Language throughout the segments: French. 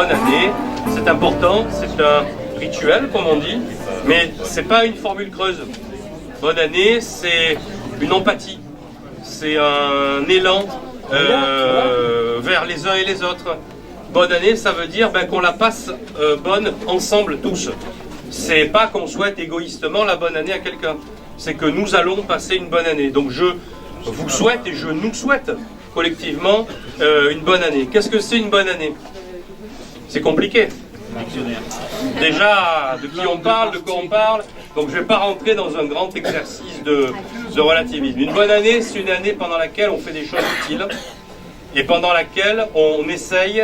bonne année. C'est important, c'est un rituel comme on dit, mais c'est pas une formule creuse. Bonne année, c'est une empathie, c'est un élan vers les uns et les autres. Bonne année, ça veut dire qu'on la passe bonne ensemble tous. C'est pas qu'on souhaite égoïstement la bonne année à quelqu'un, c'est que nous allons passer une bonne année. Donc je vous souhaite et je nous souhaite collectivement une bonne année. Qu'est-ce que c'est une bonne année? C'est compliqué. Déjà, de qui on parle, de quoi on parle. Donc je ne vais pas rentrer dans un grand exercice de relativisme. Une bonne année, c'est une année pendant laquelle on fait des choses utiles et pendant laquelle on essaye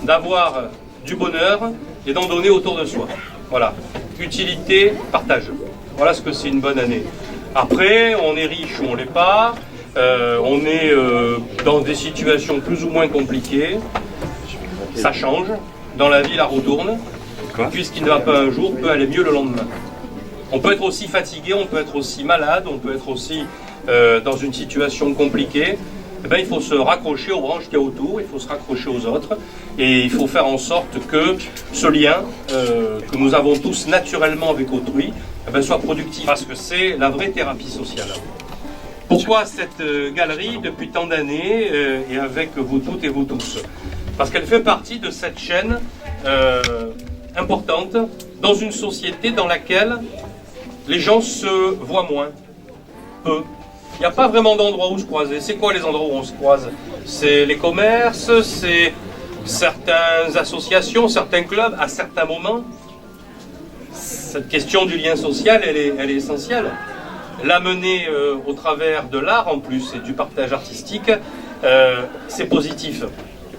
d'avoir du bonheur et d'en donner autour de soi. Voilà. Utilité, partage. Voilà ce que c'est une bonne année. Après, on est riche ou on ne l'est pas. On est dans des situations plus ou moins compliquées. Ça change. Dans la vie, la roue tourne. Puisqu'il ne va pas un jour, peut aller mieux le lendemain. On peut être aussi fatigué, on peut être aussi malade, on peut être aussi dans une situation compliquée. Eh bien, il faut se raccrocher aux branches qu'il y a autour, il faut se raccrocher aux autres, et il faut faire en sorte que ce lien que nous avons tous naturellement avec autrui soit productif, parce que c'est la vraie thérapie sociale. Pourquoi cette galerie depuis tant d'années et avec vous toutes et vous tous? Parce qu'elle fait partie de cette chaîne importante dans une société dans laquelle les gens se voient moins, peu. Il n'y a pas vraiment d'endroit où se croiser. C'est quoi les endroits où on se croise? C'est les commerces, c'est certaines associations, certains clubs, à certains moments. Cette question du lien social, elle est essentielle. L'amener au travers de l'art en plus et du partage artistique, c'est positif.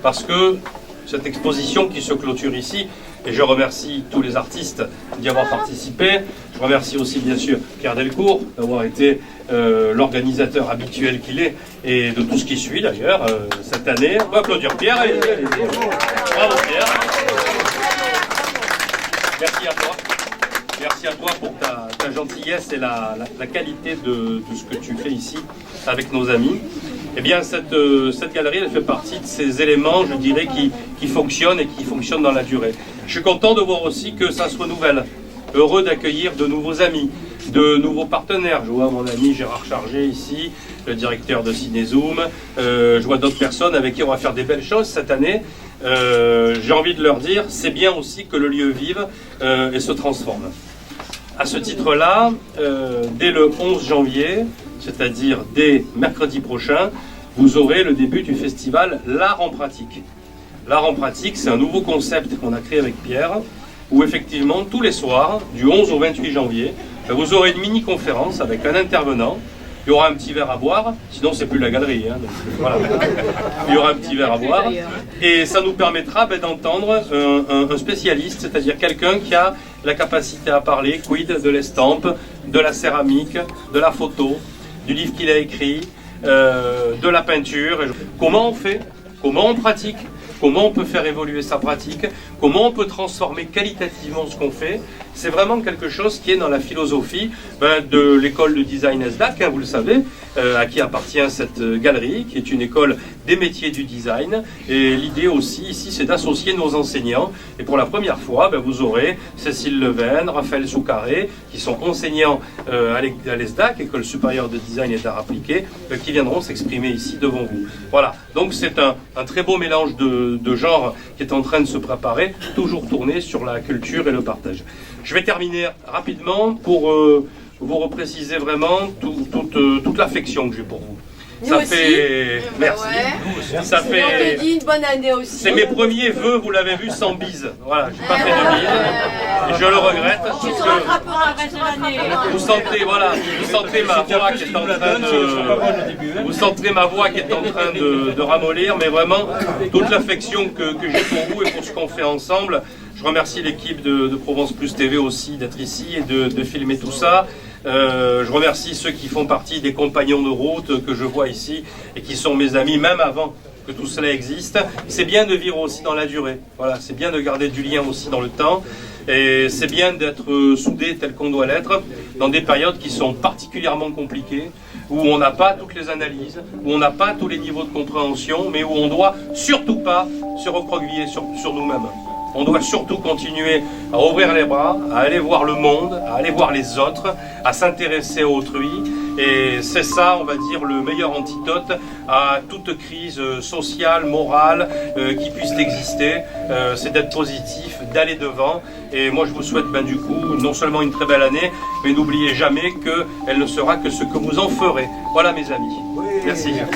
Parce que cette exposition qui se clôture ici, et je remercie tous les artistes d'y avoir participé, je remercie aussi bien sûr Pierre Delcourt d'avoir été l'organisateur habituel qu'il est, et de tout ce qui suit d'ailleurs cette année. On va applaudir Pierre, allez-y. Bravo Pierre. Merci à toi. Merci à toi pour ta gentillesse et la qualité de ce que tu fais ici avec nos amis. Eh bien, cette galerie, elle fait partie de ces éléments, je dirais, qui fonctionnent et qui fonctionnent dans la durée. Je suis content de voir aussi que ça se renouvelle. Heureux d'accueillir de nouveaux amis, de nouveaux partenaires. Je vois mon ami Gérard Chargé ici, le directeur de Cinézoom. Je vois d'autres personnes avec qui on va faire des belles choses cette année. J'ai envie de leur dire, c'est bien aussi que le lieu vive et se transforme. À ce titre-là, dès le 11 janvier, c'est-à-dire dès mercredi prochain, vous aurez le début du festival L'Art en pratique. L'Art en pratique, c'est un nouveau concept qu'on a créé avec Pierre, où effectivement, tous les soirs, du 11 au 28 janvier, vous aurez une mini-conférence avec un intervenant. Il y aura un petit verre à boire, sinon c'est plus la galerie. Hein, donc, voilà. Il y aura un petit verre à boire, et ça nous permettra d'entendre un spécialiste, c'est-à-dire quelqu'un qui a la capacité à parler, quid de l'estampe, de la céramique, de la photo, du livre qu'il a écrit, de la peinture. Comment on fait? Comment on pratique? Comment on peut faire évoluer sa pratique? Comment on peut transformer qualitativement ce qu'on fait? C'est vraiment quelque chose qui est dans la philosophie de l'école de design ESDAC, hein, vous le savez, à qui appartient cette galerie, qui est une école des métiers du design. Et l'idée aussi ici, c'est d'associer nos enseignants. Et pour la première fois, vous aurez Cécile Leven, Raphaël Soucaré, qui sont enseignants à l'ESDAC, École supérieure de design et d'art appliqué, qui viendront s'exprimer ici devant vous. Voilà, donc c'est un très beau mélange de genres qui est en train de se préparer, toujours tourné sur la culture et le partage. Je vais terminer rapidement pour vous repréciser vraiment toute l'affection que j'ai pour vous. Ça fait... Merci. Ouais. Ça fait... On te dit une bonne année aussi. C'est mes premiers vœux, vous l'avez vu, sans bise. Voilà, j'ai pas fait de bise. Et je le regrette. Parce que vous sentez, voilà, vous sentez ma voix qui est en train de... Vous sentez ma voix qui est en train de ramollir, mais vraiment, toute l'affection que j'ai pour vous et pour ce qu'on fait ensemble. Je remercie l'équipe de Provence Plus TV aussi d'être ici et de filmer tout ça. Je remercie ceux qui font partie des compagnons de route que je vois ici et qui sont mes amis même avant que tout cela existe. C'est bien de vivre aussi dans la durée. Voilà, c'est bien de garder du lien aussi dans le temps. Et c'est bien d'être soudé tel qu'on doit l'être dans des périodes qui sont particulièrement compliquées. où on n'a pas toutes les analyses, où on n'a pas tous les niveaux de compréhension, mais où on doit surtout pas se recroqueviller sur nous-mêmes. On doit surtout continuer à ouvrir les bras, à aller voir le monde, à aller voir les autres, à s'intéresser à autrui. Et c'est ça, on va dire, le meilleur antidote à toute crise sociale, morale qui puisse exister. C'est d'être positif, d'aller devant. Et moi, je vous souhaite du coup, non seulement une très belle année, mais n'oubliez jamais qu'elle ne sera que ce que vous en ferez. Voilà mes amis. Merci. Merci.